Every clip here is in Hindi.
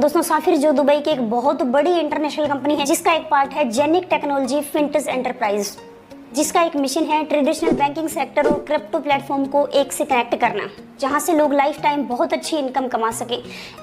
दोस्तों साफिर जो दुबई की एक बहुत बड़ी इंटरनेशनल कंपनी है जिसका एक पार्ट है जेनिक टेक्नोलॉजी फिंटेक एंटरप्राइज, जिसका एक मिशन है ट्रेडिशनल बैंकिंग सेक्टर और क्रिप्टो प्लेटफॉर्म को एक से कनेक्ट करना, जहां से लोग लाइफ टाइम बहुत अच्छी इनकम कमा सके।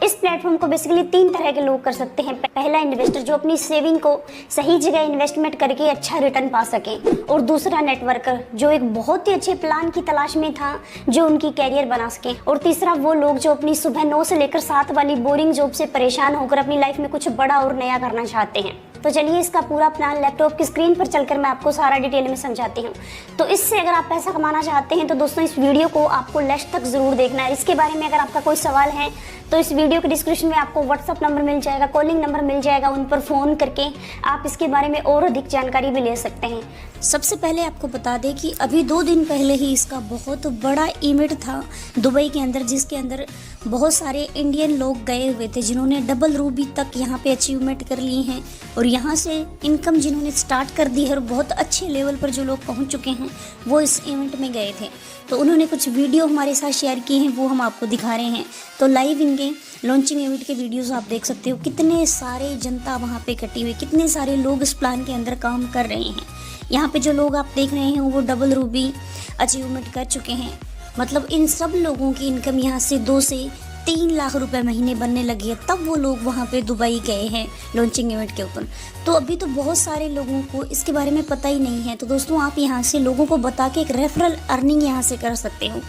इस प्लेटफॉर्म को बेसिकली 3 तरह के लोग कर सकते हैं। पहला इन्वेस्टर जो अपनी सेविंग को सही जगह इन्वेस्टमेंट करके अच्छा रिटर्न पा सके, और दूसरा नेटवर्कर जो एक बहुत ही अच्छे प्लान की तलाश में था जो उनकी कैरियर बना सके, और तीसरा वो लोग जो अपनी सुबह 9 से लेकर 7 वाली बोरिंग जॉब से परेशान होकर अपनी लाइफ में कुछ बड़ा और नया करना चाहते हैं। तो चलिए इसका पूरा प्लान लैपटॉप की स्क्रीन पर चलकर मैं आपको सारा डिटेल में समझाती हूँ। तो इससे अगर आप पैसा कमाना चाहते हैं तो दोस्तों इस वीडियो को आपको लास्ट तक जरूर देखना है। इसके बारे में अगर आपका कोई सवाल है तो इस वीडियो के डिस्क्रिप्शन में आपको व्हाट्सअप नंबर मिल जाएगा, कॉलिंग नंबर मिल जाएगा, उन पर फ़ोन करके आप इसके बारे में और अधिक जानकारी भी ले सकते हैं। सबसे पहले आपको बता दें कि अभी 2 दिन पहले ही इसका बहुत बड़ा इवेंट था दुबई के अंदर, जिसके अंदर बहुत सारे इंडियन लोग गए हुए थे जिन्होंने डबल रूबी तक यहाँ पे अचीवमेंट कर लिए हैं, और यहाँ से इनकम जिन्होंने स्टार्ट कर दी है और बहुत अच्छे लेवल पर जो लोग पहुँच चुके हैं वो इस इवेंट में गए थे। तो उन्होंने कुछ वीडियो हमारे साथ शेयर की हैं, वो हम आपको दिखा रहे हैं। तो लाइव इनके लॉन्चिंग इवेंट के वीडियोस आप देख सकते हो, कितने सारे जनता वहाँ पे इकट्ठी हुई, कितने सारे लोग इस प्लान के अंदर काम कर रहे हैं। यहाँ पे जो लोग आप देख रहे हैं वो डबल रूबी अचीवमेंट कर चुके हैं। मतलब इन सब लोगों की इनकम यहाँ से 2 से 3 लाख रुपए महीने बनने लगी है, तब वो लोग वहाँ पे दुबई गए हैं लॉन्चिंग इवेंट के ऊपर। तो अभी तो बहुत सारे लोगों को इसके बारे में पता ही नहीं है। तो दोस्तों आप यहाँ से लोगों को बता के एक रेफरल अर्निंग यहाँ से कर सकते हो।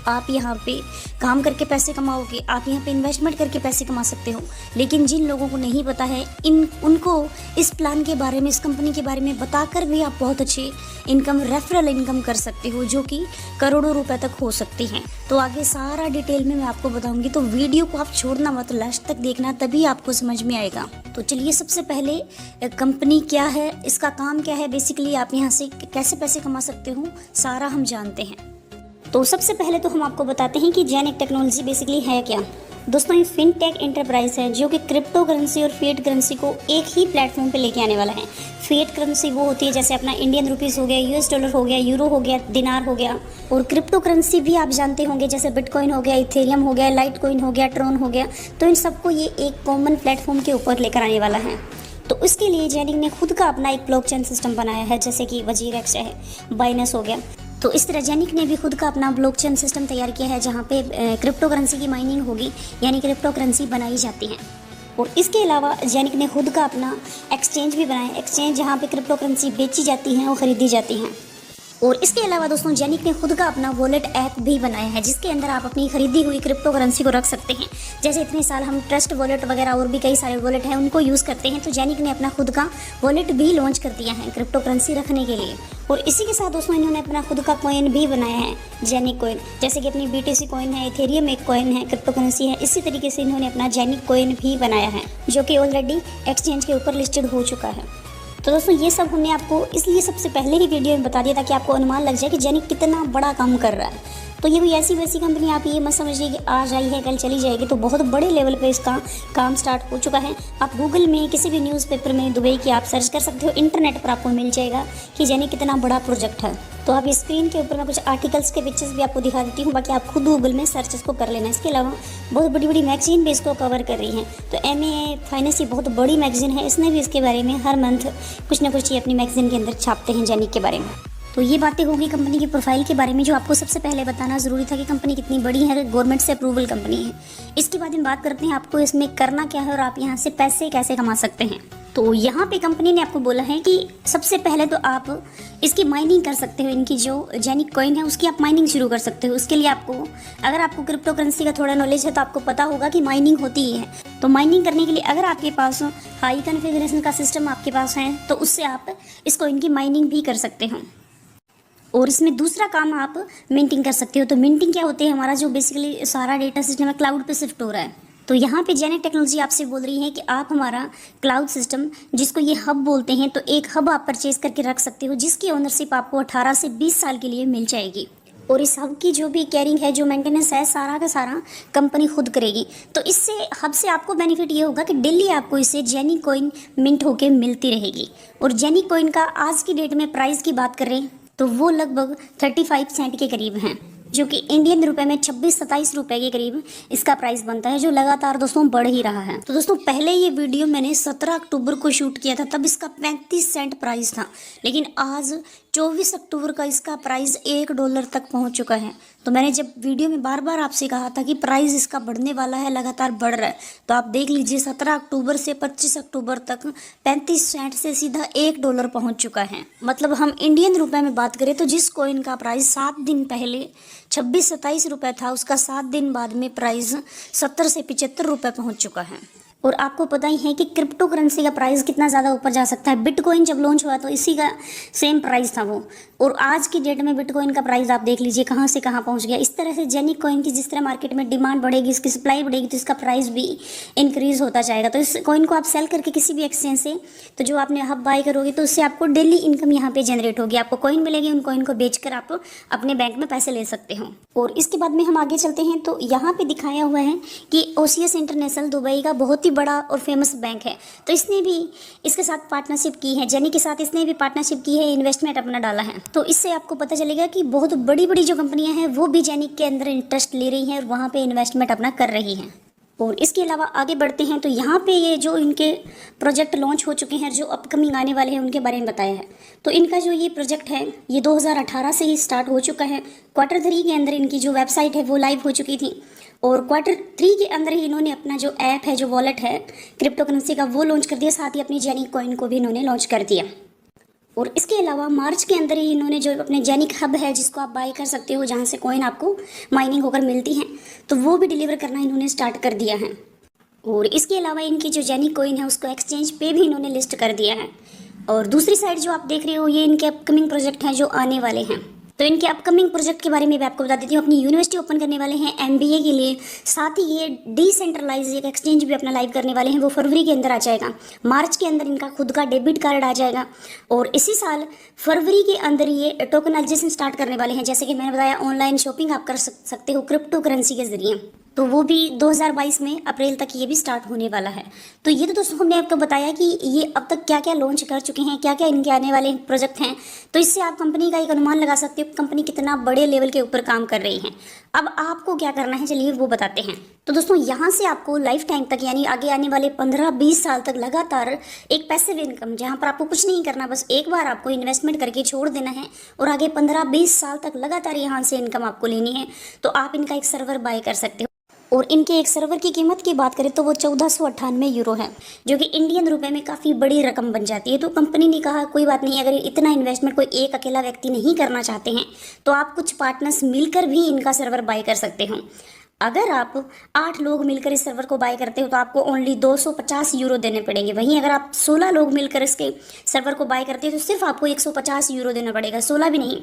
आप यहाँ पे काम करके पैसे कमाओगे, आप यहाँ पे इन्वेस्टमेंट करके पैसे कमा सकते हो। लेकिन जिन लोगों को नहीं पता है उनको इस प्लान के बारे में, इस कंपनी के बारे में बताकर भी आप बहुत अच्छी इनकम, रेफरल इनकम कर सकते हो, जो कि करोड़ों रुपए तक हो सकती हैं। तो आगे सारा डिटेल में मैं आपको बताऊंगी, तो वीडियो को आप छोड़ना मत, लास्ट तक देखना, तभी आपको समझ में आएगा। तो चलिए सबसे पहले कंपनी क्या है, इसका काम क्या है, बेसिकली आप यहाँ से कैसे पैसे कमा सकते हो, सारा हम जानते हैं। तो सबसे पहले तो हम आपको बताते हैं कि जेनिक टेक्नोलॉजी बेसिकली है क्या। दोस्तों ये फिनटेक एंटरप्राइज है जो कि क्रिप्टो करेंसी और फिएट करेंसी को एक ही प्लेटफॉर्म पे लेके आने वाला है। फिएट करेंसी वो होती है जैसे अपना इंडियन रुपीस हो गया, यूएस डॉलर हो गया, यूरो हो गया, दिनार हो गया, और क्रिप्टो करेंसी भी आप जानते होंगे जैसे बिटकॉइन हो गया, इथेरियम हो गया, लाइट कॉइन हो गया, ट्रोन हो गया। तो इन सबको ये एक कॉमन प्लेटफॉर्म के ऊपर लेकर आने वाला है। तो इसके लिए जेनिक ने खुद का अपना एक ब्लॉकचेन सिस्टम बनाया है, जैसे कि वजीर एक्स है, बाइनेंस हो गया। तो इस तरह जेनिक ने भी खुद का अपना ब्लॉकचेन सिस्टम तैयार किया है जहाँ पे क्रिप्टो करेंसी की माइनिंग होगी, यानी क्रिप्टो करेंसी बनाई जाती है। और इसके अलावा जेनिक ने खुद का अपना एक्सचेंज भी बनाया, एक्सचेंज जहाँ पे क्रिप्टो करेंसी बेची जाती हैं और ख़रीदी जाती हैं। और इसके अलावा दोस्तों जेनिक ने खुद का अपना वॉलेट ऐप भी बनाया है जिसके अंदर आप अपनी खरीदी हुई क्रिप्टो करेंसी को रख सकते हैं। जैसे इतने साल हम ट्रस्ट वॉलेट वगैरह और भी कई सारे वॉलेट हैं उनको यूज़ करते हैं, तो जेनिक ने अपना खुद का वॉलेट भी लॉन्च कर दिया है क्रिप्टो करेंसी रखने के लिए। और इसी के साथ दोस्तों इन्होंने अपना खुद का कॉइन भी बनाया है, जेनिक कॉइन, जैसे कि अपनी BTC कॉइन है, इथेरियम एक कॉइन है, क्रिप्टो करेंसी है। इसी तरीके से इन्होंने अपना जेनिक कॉइन भी बनाया है जो कि ऑलरेडी एक्सचेंज के ऊपर लिस्टेड हो चुका है। तो दोस्तों ये सब हमने आपको इसलिए सबसे पहले ही वीडियो में बता दिया ताकि आपको अनुमान लग जाए कि जेनिक कितना बड़ा काम कर रहा है। तो ये कोई ऐसी वैसी कंपनी आप ये मत समझिए कि आज आई है कल चली जाएगी। तो बहुत बड़े लेवल पे इसका काम स्टार्ट हो चुका है। आप गूगल में किसी भी न्यूज़पेपर में दुबई की आप सर्च कर सकते हो, इंटरनेट पर आपको मिल जाएगा कि जेनिक कितना बड़ा प्रोजेक्ट है। तो आप स्क्रीन के ऊपर मैं कुछ आर्टिकल्स के पिक्चर्स भी आपको दिखा देती हूँ, बाकी आप खुद गूगल में सर्च इसको कर लेना। इसके अलावा बहुत बड़ी बड़ी मैगजीन भी इसको कवर कर रही हैं। तो MA फाइनेंस ये बहुत बड़ी मैगजीन है, इसने भी इसके बारे में हर मंथ कुछ ना कुछ ये अपनी मैगजीन के अंदर छापते हैं जेनिक के बारे में। तो ये बातें होगी कंपनी की प्रोफाइल के बारे में, जो आपको सबसे पहले बताना ज़रूरी था कि कंपनी कितनी बड़ी है, गवर्नमेंट से अप्रूवल कंपनी है। इसके बाद हम बात करते हैं आपको इसमें करना क्या है और आप यहाँ से पैसे कैसे कमा सकते हैं। तो यहाँ पे कंपनी ने आपको बोला है कि सबसे पहले तो आप इसकी माइनिंग कर सकते हो, इनकी जो जेनिक कॉइन है उसकी आप माइनिंग शुरू कर सकते हो। उसके लिए आपको, अगर आपको क्रिप्टो करेंसी का थोड़ा नॉलेज है तो आपको पता होगा कि माइनिंग होती ही है। तो माइनिंग करने के लिए अगर आपके पास हाई कॉन्फ़िगरेशन का सिस्टम आपके पास है तो उससे आप इस कॉइन की माइनिंग भी कर सकते हो। और इसमें दूसरा काम आप मिंटिंग कर सकते हो। तो मिंटिंग क्या होती है, हमारा जो बेसिकली सारा डेटा सिस्टम है क्लाउड पे शिफ्ट हो रहा है। तो यहाँ पे जेनिक टेक्नोलॉजी आपसे बोल रही है कि आप हमारा क्लाउड सिस्टम, जिसको ये हब बोलते हैं, तो एक हब आप परचेज करके रख सकते हो जिसकी ओनरशिप आपको 18 से 20 साल के लिए मिल जाएगी। और इस हब की जो भी कैरिंग है, जो मेंटेनेंस है, सारा का सारा कंपनी खुद करेगी। तो इससे हब से आपको बेनिफिट ये होगा कि डेली आपको इससे जेनिक कॉइन मिंट होके मिलती रहेगी। और जेनिक कॉइन का आज की डेट में प्राइस की बात करें तो वो लगभग 35 सेंट के करीब हैं। जो कि इंडियन रुपए में 26-27 रुपए के करीब इसका प्राइस बनता है, जो लगातार दोस्तों बढ़ ही रहा है। तो दोस्तों पहले ये वीडियो मैंने 17 अक्टूबर को शूट किया था, तब इसका 35 सेंट प्राइस था, लेकिन आज 24 अक्टूबर का इसका प्राइस $1 तक पहुंच चुका है। तो मैंने जब वीडियो में बार बार आपसे कहा था कि प्राइस इसका बढ़ने वाला है, लगातार बढ़ रहा है, तो आप देख लीजिए 17 अक्टूबर से 25 अक्टूबर तक 35 सेंट से सीधा $1 पहुंच चुका है। मतलब हम इंडियन रुपए में बात करें तो जिस कॉइन का प्राइस 7 दिन पहले 26-27 रुपए था, उसका 7 दिन बाद में प्राइस 70 से 75 रुपए पहुंच चुका है। और आपको पता ही है कि क्रिप्टो करेंसी का प्राइस कितना ज़्यादा ऊपर जा सकता है। बिटकॉइन जब लॉन्च हुआ तो इसी का सेम प्राइस था वो, और आज की डेट में बिटकॉइन का प्राइस आप देख लीजिए कहाँ से कहाँ पहुँच गया। इस तरह से जेनिक कॉइन की जिस तरह मार्केट में डिमांड बढ़ेगी, इसकी सप्लाई बढ़ेगी, तो इसका प्राइस भी इंक्रीज़ होता जाएगा। तो इस कॉइन को आप सेल करके किसी भी एक्सचेंज से, तो जो आपने हब बाय करोगे तो उससे आपको डेली इनकम यहाँ पे जनरेट होगी, आपको कॉइन मिलेगी, उन कॉइन को बेचकर आप अपने बैंक में पैसे ले सकते हो। और इसके बाद में हम आगे चलते हैं तो यहाँ पे दिखाया हुआ है कि OCS इंटरनेशनल दुबई का बहुत ही बड़ा और फेमस बैंक है, तो इसने भी इसके साथ पार्टनरशिप की है, जेनी के साथ इसने भी पार्टनरशिप की है, इन्वेस्टमेंट अपना डाला है। तो इससे आपको पता चलेगा कि बहुत बड़ी बड़ी जो कंपनियां हैं वो भी जेनी के अंदर इंटरेस्ट ले रही हैं और वहाँ पे इन्वेस्टमेंट अपना कर रही हैं। और इसके अलावा आगे बढ़ते हैं तो यहाँ पे ये जो इनके प्रोजेक्ट लॉन्च हो चुके हैं, जो अपकमिंग आने वाले हैं, उनके बारे में बताया है। तो इनका जो ये प्रोजेक्ट है ये 2018 से ही स्टार्ट हो चुका है। Q3 के अंदर इनकी जो वेबसाइट है वो लाइव हो चुकी थी, और Q3 के अंदर ही इन्होंने अपना जो ऐप है, जो वॉलेट है क्रिप्टो करेंसी का, वो लॉन्च कर दिया। साथ ही अपनी जेनिक कॉइन को भी इन्होंने लॉन्च कर दिया। और इसके अलावा मार्च के अंदर ही इन्होंने जो अपने जेनिक हब है, जिसको आप बाय कर सकते हो, जहाँ से कॉइन आपको माइनिंग होकर मिलती हैं, तो वो भी डिलीवर करना इन्होंने स्टार्ट कर दिया है। और इसके अलावा इनकी जो जेनिक कॉइन है उसको एक्सचेंज पे भी इन्होंने लिस्ट कर दिया है। और दूसरी साइड जो आप देख रहे हो, ये इनके अपकमिंग प्रोजेक्ट हैं जो आने वाले हैं। तो इनके अपकमिंग प्रोजेक्ट के बारे में भी आपको बता देती हूँ। अपनी यूनिवर्सिटी ओपन करने वाले हैं MBA के लिए, साथ ही ये डिसेंट्रलाइज एक एक्सचेंज भी अपना लाइव करने वाले हैं, वो फरवरी के अंदर आ जाएगा। मार्च के अंदर इनका खुद का डेबिट कार्ड आ जाएगा, और इसी साल फरवरी के अंदर ये टोकनाइजेशन स्टार्ट करने वाले हैं। जैसे कि मैंने बताया, ऑनलाइन शॉपिंग आप कर सकते हो क्रिप्टो करेंसी के जरिए, तो वो भी 2022 में अप्रैल तक ये भी स्टार्ट होने वाला है। तो ये तो दोस्तों हमने आपको बताया कि ये अब तक क्या क्या लॉन्च कर चुके हैं, क्या क्या इनके आने वाले प्रोजेक्ट हैं। तो इससे आप कंपनी का एक अनुमान लगा सकते हो कंपनी कितना बड़े लेवल के ऊपर काम कर रही है। अब आपको क्या करना है, चलिए वो बताते हैं। तो दोस्तों यहाँ से आपको लाइफ टाइम तक, यानी आगे आने वाले 15-20 साल तक लगातार एक पैसिव इनकम, जहाँ पर आपको कुछ नहीं करना, बस एक बार आपको इन्वेस्टमेंट करके छोड़ देना है, और आगे 15-20 साल तक लगातार यहाँ से इनकम आपको लेनी है। तो आप इनका एक सर्वर बाय कर सकते हो। और इनके एक सर्वर की कीमत की बात करें तो वो 1498 यूरो है, जो कि इंडियन रुपए में काफ़ी बड़ी रकम बन जाती है। तो कंपनी ने कहा कोई बात नहीं, अगर इतना इन्वेस्टमेंट कोई एक अकेला व्यक्ति नहीं करना चाहते हैं तो आप कुछ पार्टनर्स मिलकर भी इनका सर्वर बाय कर सकते हो। अगर आप 8 लोग मिलकर इस सर्वर को बाय करते हो तो आपको ओनली 250 यूरो देने पड़ेंगे। वहीं अगर आप 16 लोग मिलकर इसके सर्वर को बाय करते हो तो सिर्फ आपको 150 यूरो देना पड़ेगा, 16 भी नहीं।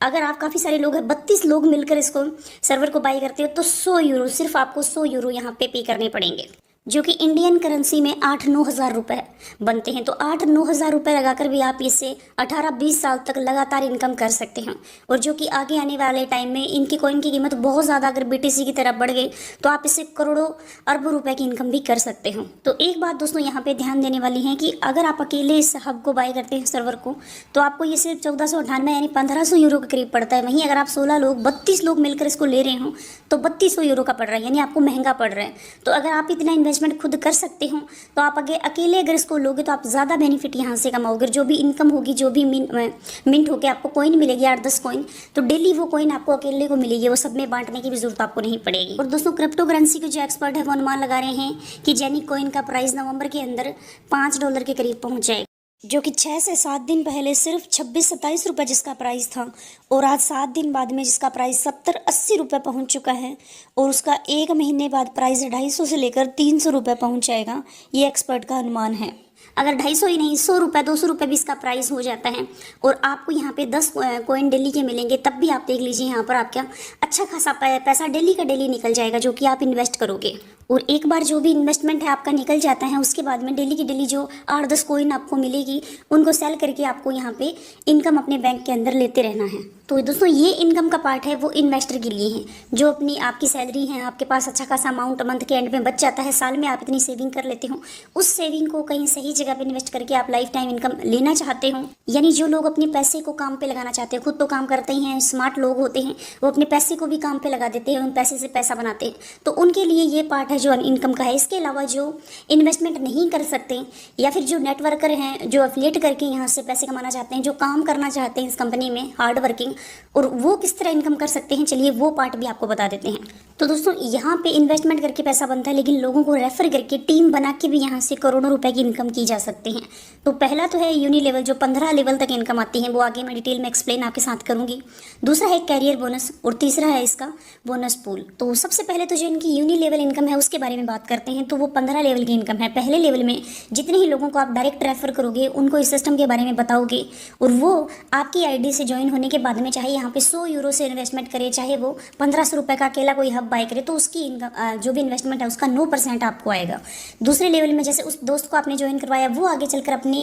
अगर आप काफ़ी सारे लोग हैं, 32 लोग मिलकर इसको सर्वर को बाय करते हो तो 100 यूरो, सिर्फ आपको 100 यूरो यहाँ पे करने पड़ेंगे, जो कि इंडियन करेंसी में 8-9 हज़ार रुपये बनते हैं। तो 8-9 हज़ार रुपये लगाकर भी आप इससे 18-20 साल तक लगातार इनकम कर सकते हैं। और जो कि आगे आने वाले टाइम में इनकी कॉइन की कीमत बहुत ज़्यादा अगर BTC की तरफ बढ़ गई तो आप इससे करोड़ों अरबों रुपए की इनकम भी कर सकते हो। तो एक बात दोस्तों यहाँ पे ध्यान देने वाली है कि अगर आप अकेले इस हब को बाय करते हैं, सर्वर को, तो आपको ये सिर्फ 1498 यानी 1500 यूरो के करीब पड़ता है। वहीं अगर आप 16 लोग 32 लोग मिलकर इसको ले रहे हो तो 3200 यूरो का पड़ रहा है, यानी आपको महंगा पड़ रहा है। तो अगर आप इतना इन्वेस्टमेंट खुद कर सकते हो तो आप अकेले अगर इसको लोगे तो आप ज़्यादा बेनिफिट यहाँ से कमाओगे। जो भी इनकम होगी, जो भी मिंट होके आपको कॉइन मिलेगी 8-10 कॉइन, तो डेली वो कॉइन आपको अकेले को मिलेगी, वो सब में बांटने की भी जरूरत आपको नहीं पड़ेगी। और दोस्तों क्रिप्टो करेंसी के जो एक्सपर्ट है वो अनुमान लगा रहे हैं कि जेनिक कॉइन का प्राइस नवंबर के अंदर $5 के करीब पहुँच जाएगा, जो कि 6 से 7 दिन पहले सिर्फ 26-27 रुपये जिसका प्राइस था, और आज 7 दिन बाद में जिसका प्राइस 70-80 रुपये पहुंच चुका है, और उसका 1 महीने बाद प्राइस 250 से लेकर 300 रुपये पहुंच जाएगा। ये एक्सपर्ट का अनुमान है। अगर 250 ही नहीं, 100 रुपये 200 रुपये भी इसका प्राइस हो जाता है, और आपको यहाँ पे 10 कॉइन डेली के मिलेंगे, तब भी आप देख लीजिए यहाँ पर आपका अच्छा खासा पैसा डेली का डेली निकल जाएगा, जो कि आप इन्वेस्ट करोगे। और एक बार जो भी इन्वेस्टमेंट है आपका निकल जाता है, उसके बाद में डेली की डेली जो 8-10 कॉइन आपको मिलेगी, उनको सेल करके आपको यहाँ पे इनकम अपने बैंक के अंदर लेते रहना है। तो दोस्तों ये इनकम का पार्ट है वो इन्वेस्टर के लिए है, जो अपनी आपकी सैलरी है, आपके पास अच्छा खासा अमाउंट मंथ के एंड में बच जाता है, साल में आप इतनी सेविंग कर लेते हो, उस सेविंग को कहीं सही जगह पे इन्वेस्ट करके आप लाइफ टाइम इनकम लेना चाहते हो। यानी जो लोग अपने पैसे को काम पे लगाना चाहते हैं, खुद तो काम करते ही हैं, स्मार्ट लोग होते हैं, वो अपने पैसे को भी काम पे लगा देते हैं, उन पैसे से पैसा बनाते हैं, तो उनके लिए ये पार्ट है जो इनकम का है। इसके अलावा जो इन्वेस्टमेंट नहीं कर सकते या फिर जो नेटवर्कर हैं, जो एफिलिएट करके यहाँ से पैसे कमाना चाहते हैं, जो काम करना चाहते हैं इस कंपनी में हार्ड वर्किंग, और वो किस तरह इनकम कर सकते हैं, चलिए वो पार्ट भी आपको बता देते हैं। तो दोस्तों यहाँ पे इन्वेस्टमेंट करके पैसा बनता है, लेकिन लोगों को रेफर करके टीम बना के भी यहाँ से करोड़ों रुपए की इनकम की जा सकती है। तो पहला तो है यूनि लेवल, जो 15 लेवल तक इनकम आती है, वो आगे मैं डिटेल में एक्सप्लेन आपके साथ करूंगी। दूसरा है कैरियर बोनस और तीसरा है इसका बोनस पूल। तो सबसे पहले तो जो इनकी यूनि लेवल इनकम है उसके बारे में बात करते हैं। तो वो 15 लेवल की इनकम है। पहले लेवल में जितने ही लोगों को आप डायरेक्ट रेफर करोगे, उनको इस सिस्टम के बारे में बताओगे, और वो आपकी आईडी से ज्वाइन होने के बाद में चाहे यहाँ पे 100 यूरो से इन्वेस्टमेंट करे, चाहे वो 1500 रुपये का अकेला कोई हब बाय करे, तो उसकी इनकम जो भी इन्वेस्टमेंट है उसका 9% आपको आएगा। दूसरे लेवल में जैसे उस दोस्त को आपने ज्वाइन करवाया, वो आगे चलकर अपने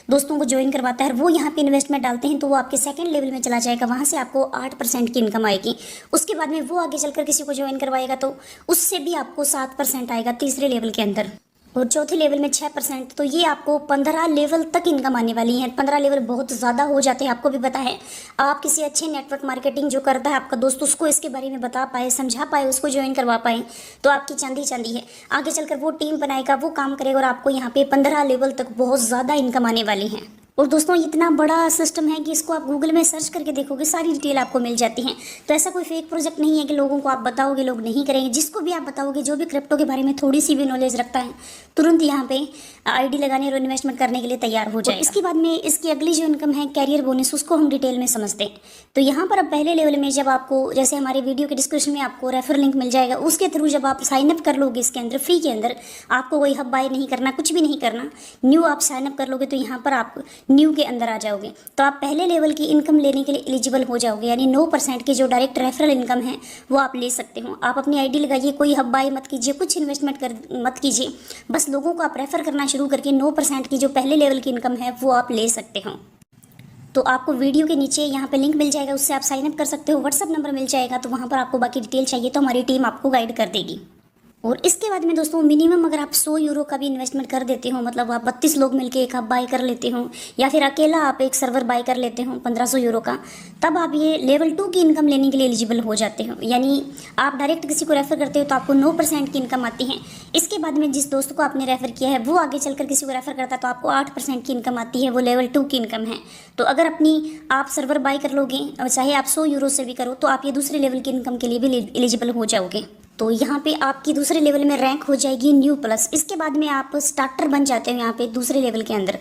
दोस्तों को ज्वाइन करवाता है, वो यहाँ पे इन्वेस्टमेंट डालते हैं, तो वो आपके सेकंड लेवल में चला जाएगा, वहाँ से आपको 8% की इनकम आएगी। उसके बाद में वो आगे चलकर किसी को ज्वाइन करवाएगा तो उससे भी आपको 7% आएगा तीसरे लेवल के अंदर, और चौथे लेवल में 6%। तो ये आपको 15 लेवल तक इनकम आने वाली है। 15 लेवल बहुत ज़्यादा हो जाते हैं, आपको भी पता है। आप किसी अच्छे नेटवर्क मार्केटिंग जो करता है आपका दोस्त, उसको इसके बारे में बता पाए, समझा पाए, उसको ज्वाइन करवा पाए, तो आपकी चांदी चांदी है। आगे चलकर वो टीम बनाएगा, वो काम करेगा, और आपको यहाँ पे 15 लेवल तक बहुत ज़्यादा इनकम आने वाली है। और दोस्तों इतना बड़ा सिस्टम है कि इसको आप गूगल में सर्च करके देखोगे, सारी डिटेल आपको मिल जाती है। तो ऐसा कोई फेक प्रोजेक्ट नहीं है कि लोगों को आप बताओगे लोग नहीं करेंगे। जिसको भी आप बताओगे, जो भी क्रिप्टो के बारे में थोड़ी सी भी नॉलेज रखता है, तुरंत यहाँ पे आईडी लगाने और इन्वेस्टमेंट करने के लिए तैयार हो जाए। इसके बाद में इसकी अगली जो इनकम है कैरियर बोनस, उसको हम डिटेल में समझते हैं। तो यहाँ पर अब पहले लेवल में जब आपको, जैसे हमारे वीडियो के डिस्क्रिप्शन में आपको रेफर लिंक मिल जाएगा, उसके थ्रू जब आप साइनअप कर लोगे इसके अंदर, फ्री के अंदर, आपको कोई हब बाय नहीं करना, कुछ भी नहीं करना, न्यू आप साइनअप कर लोगे, तो यहाँ पर आप न्यू के अंदर आ जाओगे, तो आप पहले लेवल की इनकम लेने के लिए एलिजिबल हो जाओगे। यानी 9% की जो डायरेक्ट रेफरल इनकम है वो आप ले सकते हो। आप अपनी आईडी लगाइए, कोई हब बाय मत कीजिए, कुछ इन्वेस्टमेंट मत कीजिए, बस लोगों को आप रेफर करना शुरू करके 9% की जो पहले लेवल की इनकम है वो आप ले सकते हो। तो आपको वीडियो के नीचे यहाँ पे लिंक मिल जाएगा, उससे आप साइनअप कर सकते हो। व्हाट्सअप नंबर मिल जाएगा, तो वहाँ पर आपको बाकी डिटेल चाहिए तो हमारी टीम आपको गाइड कर देगी। और इसके बाद में दोस्तों मिनिमम अगर आप 100 यूरो का भी इन्वेस्टमेंट कर देते हो, मतलब आप 32 लोग मिलकर एक हब बाय कर लेते हो, या फिर अकेला आप एक सर्वर बाय कर लेते हो 1500 यूरो का, तब आप ये लेवल 2 की इनकम लेने के लिए एलिजिबल हो जाते हो। यानी आप डायरेक्ट किसी को रेफर करते हो तो आपको 9% की इनकम आती है। इसके बाद में जिस दोस्त को आपने रेफर किया है वो आगे चलकर किसी को रेफर करता है तो आपको 8% की इनकम आती है, वो लेवल 2 की इनकम है। तो अगर अपनी आप सर्वर बाय कर लोगे, चाहे आप 100 यूरो से भी करो, तो आप ये दूसरे लेवल की इनकम के लिए भी एलिजिबल हो जाओगे। तो यहाँ पे आपकी दूसरे लेवल में रैंक हो जाएगी न्यू प्लस। इसके बाद में आप स्टार्टर बन जाते हो यहाँ पे दूसरे लेवल के अंदर।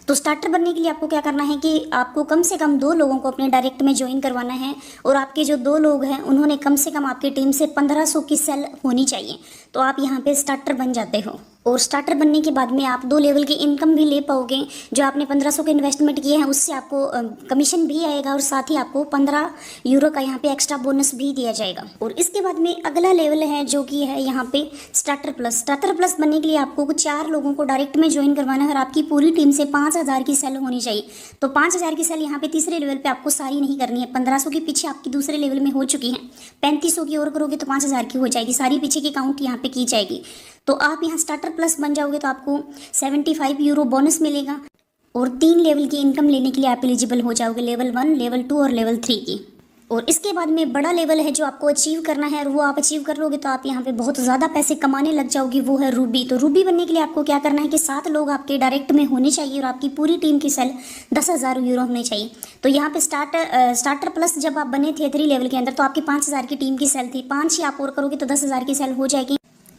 तो स्टार्टर बनने के लिए आपको क्या करना है कि आपको कम से कम 2 लोगों को अपने डायरेक्ट में ज्वाइन करवाना है, और आपके जो 2 लोग हैं उन्होंने कम से कम आपकी टीम से 1500 की सेल होनी चाहिए, तो आप यहाँ पे स्टार्टर बन जाते हो। और स्टार्टर बनने के बाद में आप 2 लेवल की इनकम भी ले पाओगे। जो आपने 1500 के इन्वेस्टमेंट किए हैं उससे आपको कमीशन भी आएगा, और साथ ही आपको 15 यूरो का यहाँ पे एक्स्ट्रा बोनस भी दिया जाएगा। और इसके बाद में अगला लेवल है जो कि है यहाँ पे स्टार्टर प्लस। स्टार्टर प्लस बनने के लिए आपको 4 लोगों को डायरेक्ट में ज्वाइन करवाना है, और आपकी पूरी टीम से 5000 की सेल होनी चाहिए। तो 5000 की सेल यहाँ पे तीसरे लेवल पे आपको सारी नहीं करनी है। 1500 के पीछे आपकी दूसरे लेवल में हो चुकी है, 3500 की और करोगे तो 5000 की हो जाएगी, सारी पीछे की काउंट यहाँ पे की जाएगी। तो आप यहाँ स्टार्टर प्लस बन जाओगे तो आपको 75 यूरो बोनस मिलेगा, और 3 लेवल की इनकम लेने के लिए आप एलिजिबल हो जाओगे, लेवल 1, लेवल 2 और लेवल 3 की। और इसके बाद में बड़ा लेवल है जो आपको अचीव करना है, और वो आप अचीव कर लोगे तो आप यहाँ पे बहुत ज़्यादा पैसे कमाने लग जाओगे, वो है रूबी। तो रूबी बनने के लिए आपको क्या करना है कि 7 लोग आपके डायरेक्ट में होने चाहिए, और आपकी पूरी टीम की सेल 10,000 यूरो होनी चाहिए। तो यहाँ पे स्टार्टर प्लस जब आप बने थे 3 लेवल के अंदर, तो आपकी 5000 की टीम की सेल थी, 5 ही आप और करोगे तो 10,000 की सेल हो जाएगी,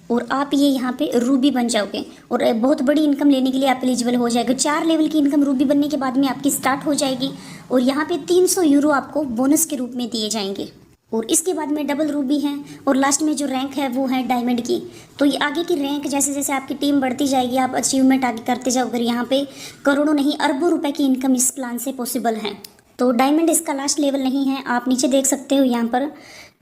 और आप ये यहाँ पे रूबी बन जाओगे, और बहुत बड़ी इनकम लेने के लिए आप एलिजिबल हो जाएगा। 4 लेवल की इनकम रूबी बनने के बाद में आपकी स्टार्ट हो जाएगी, और यहाँ पे 300 यूरो आपको बोनस के रूप में दिए जाएंगे। और इसके बाद में डबल रूबी है, और लास्ट में जो रैंक है वो है डायमंड की। तो ये आगे की रैंक जैसे जैसे आपकी टीम बढ़ती जाएगी, आप अचीवमेंट आगे करते जाओगे, यहाँ पे करोड़ों नहीं अरबों रुपए की इनकम इस प्लान से पॉसिबल है। तो डायमंड इसका लास्ट लेवल नहीं है, आप नीचे देख सकते हो यहाँ पर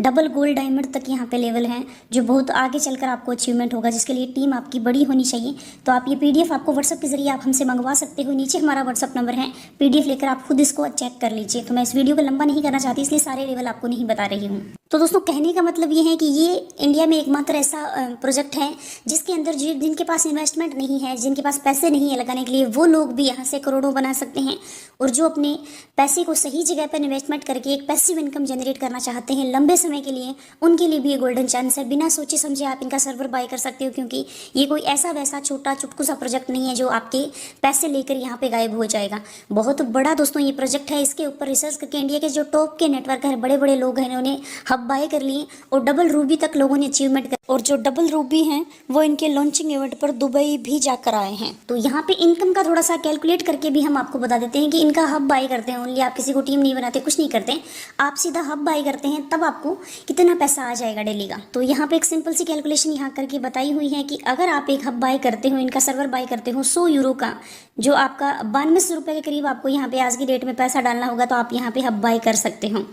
डबल गोल्ड डायमंड तक यहाँ पे लेवल है, जो बहुत आगे चलकर आपको अचीवमेंट होगा, जिसके लिए टीम आपकी बड़ी होनी चाहिए। तो आप ये PDF आपको व्हाट्सअप के जरिए आप हमसे मंगवा सकते हो। नीचे हमारा व्हाट्सअप नंबर है, PDF लेकर आप खुद इसको चेक कर लीजिए। तो मैं इस वीडियो को लंबा नहीं करना चाहती, इसलिए सारे लेवल आपको नहीं बता रही हूँ। तो दोस्तों कहने का मतलब ये है कि ये इंडिया में एकमात्र ऐसा प्रोजेक्ट है जिसके अंदर जिनके पास इन्वेस्टमेंट नहीं है, जिनके पास पैसे नहीं है लगाने के लिए, वो लोग भी यहाँ से करोड़ों बना सकते हैं। और जो अपने पैसे को सही जगह पर इन्वेस्टमेंट करके एक पैसिव इनकम जनरेट करना चाहते हैं लंबे समय के लिए, उनके लिए भी ये गोल्डन चांस है। बिना सोचे समझे आप इनका सर्वर बाय कर सकते हो, क्योंकि ये कोई ऐसा वैसा छोटा चुटकू सा प्रोजेक्ट नहीं है जो आपके पैसे लेकर यहाँ पे गायब हो जाएगा। बहुत बड़ा दोस्तों ये प्रोजेक्ट है। इसके ऊपर रिसर्च करके इंडिया के जो टॉप के नेटवर्क है, बड़े बड़े लोग हैं, इन्होंने हब बाय कर लिए और डबल रूबी तक लोगों ने अचीवमेंट कर, और जो डबल रूबी हैं वो इनके लॉन्चिंग इवेंट पर दुबई भी जाकर आए हैं। तो यहाँ पे इनकम का थोड़ा सा कैलकुलेट करके भी हम आपको बता देते हैं कि इनका हब बाय करते हैं ओनली, आप किसी को टीम नहीं बनाते, कुछ नहीं करते, आप सीधा हब बाय करते हैं, तब आपको कितना पैसा आ जाएगा डेली का। तो यहाँ पे एक सिंपल सी कैलकुलेशन यहाँ करके बताई हुई है कि अगर आप एक हब बाय करते हो, इनका सर्वर बाय करते हो 100 यूरो का, जो आपका 9200 रुपये के करीब आपको यहाँ पे आज की डेट में पैसा डालना होगा, तो आप यहाँ पे हब बाय कर सकते हो।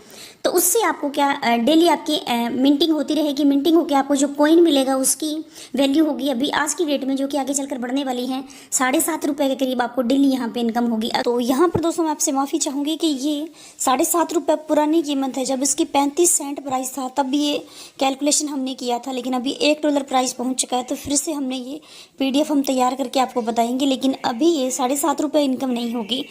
तो उससे आपको क्या डेली आपकी मिंटिंग होती रहेगी। मिंटिंग होकर आपको जो कॉइन मिलेगा उसकी वैल्यू होगी अभी आज की डेट में, जो कि आगे चलकर बढ़ने वाली है, 7.5 रुपये के करीब आपको डेली यहाँ पे इनकम होगी। तो यहाँ पर दोस्तों मैं आपसे माफ़ी चाहूँगी कि ये 7.5 रुपये पुरानी कीमत है। जब इसकी 35 सेंट प्राइस था तब ये कैलकुलेशन हमने किया था, लेकिन अभी $1 प्राइस पहुँच चुका है। तो फिर से हमने ये PDF हम तैयार करके आपको बताएंगे, लेकिन अभी ये 7.5 रुपये इनकम नहीं होगी।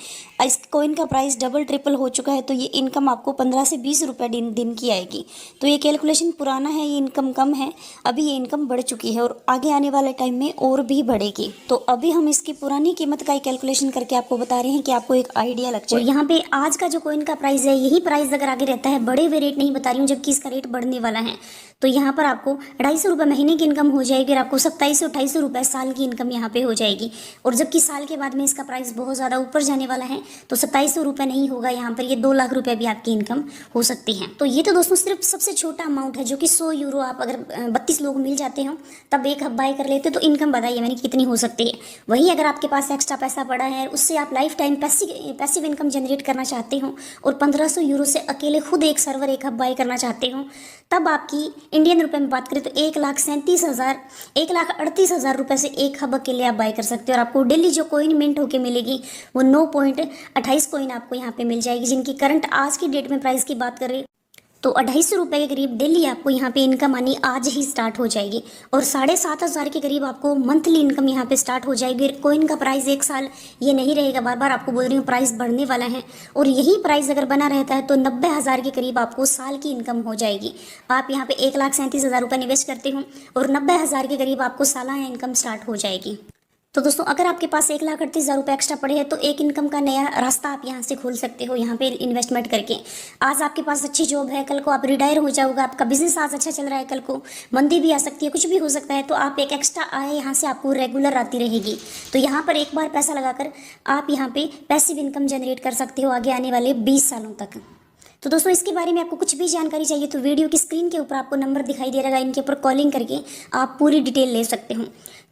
इस कॉइन का प्राइस डबल ट्रिपल हो चुका है, तो ये इनकम आपको 15 से 20 रुपये दिन की आएगी। तो ये कैलकुलेशन पुराना है, ये इनकम कम है, अभी ये इनकम बढ़ चुकी है और आगे आने वाले टाइम में और भी बढ़ेगी। तो अभी हम इसकी पुरानी कीमत का कैलकुलेशन करके आपको बता रहे हैं कि आपको एक आइडिया लग जाए। यहाँ पे आज का जो कॉइन का प्राइस है, यही प्राइस अगर आगे रहता है, बड़े हुए रेट नहीं बता रही हूँ, जबकि इसका रेट बढ़ने वाला है, तो यहाँ पर आपको 250 रुपये महीने की इनकम हो जाएगी और आपको 2700-2800 रुपये साल की इनकम यहाँ पे हो जाएगी। और जबकि साल के बाद में इसका प्राइस बहुत ज़्यादा ऊपर जाने वाला है, तो 2700 रुपये नहीं होगा, यहाँ पर ये 2 लाख रुपये भी आपकी इनकम हो सकती है। तो ये तो दोस्तों सिर्फ सबसे छोटा अमाउंट है, जो कि 100 यूरो आप अगर 32 लोग मिल जाते हो तब एक हब बाय कर लेते, तो इनकम बताइए मैंने कितनी हो सकती है। वही अगर आपके पास एक्स्ट्रा पैसा पड़ा है, उससे आप life time passive income generate करना चाहते हो और 1500 यूरो से अकेले खुद एक सर्वर एक हब बाय करना चाहते हो, तब आपकी इंडियन रुपए में बात करें तो 1,38,000 रुपये से एक हब अकेले आप बाय कर सकते हो। और आपको डेली जो कॉइन मिंट होके मिलेगी वो 9.28 कॉइन आपको यहाँ पे मिल जाएगी, जिनकी करंट आज की डेट में प्राइस की बात करें तो 250 रुपये के करीब डेली आपको यहाँ पे इनकम आनी आज ही स्टार्ट हो जाएगी। और 7,500 के करीब आपको मंथली इनकम यहाँ पे स्टार्ट हो जाएगी। कॉइन का प्राइस 1 साल ये नहीं रहेगा, बार बार आपको बोल रही हूँ प्राइस बढ़ने वाला है, और यही प्राइस अगर बना रहता है तो 90,000 के करीब आपको साल की इनकम हो जाएगी। आप यहाँ पे 1,37,000 रुपये निवेश करते हो और 90,000 के करीब आपको सालाना इनकम स्टार्ट हो जाएगी। तो दोस्तों अगर आपके पास 1,38,000 रुपये एक्स्ट्रा पड़े हैं, तो एक इनकम का नया रास्ता आप यहाँ से खोल सकते हो, यहाँ पे इन्वेस्टमेंट करके। आज आपके पास अच्छी जॉब है, कल को आप रिटायर हो जाओगे, आपका बिजनेस आज अच्छा चल रहा है, कल को मंदी भी आ सकती है, कुछ भी हो सकता है, तो आप एक एक्स्ट्रा आय यहाँ से आपको रेगुलर आती रहेगी। तो यहाँ पर एक बार पैसा लगाकर आप यहाँ पे पैसिव इनकम जनरेट कर सकते हो आगे आने वाले 20 सालों तक। तो दोस्तों इसके बारे में आपको कुछ भी जानकारी चाहिए तो वीडियो की स्क्रीन के ऊपर आपको नंबर दिखाई दे रहेगा, इनके ऊपर कॉलिंग करके आप पूरी डिटेल ले सकते हो।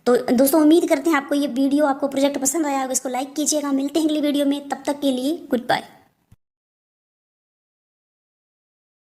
तो दोस्तों उम्मीद करते हैं आपको ये वीडियो, आपको प्रोजेक्ट पसंद आया होगा, इसको लाइक कीजिएगा। मिलते हैं अगली वीडियो में, तब तक के लिए गुड बाय।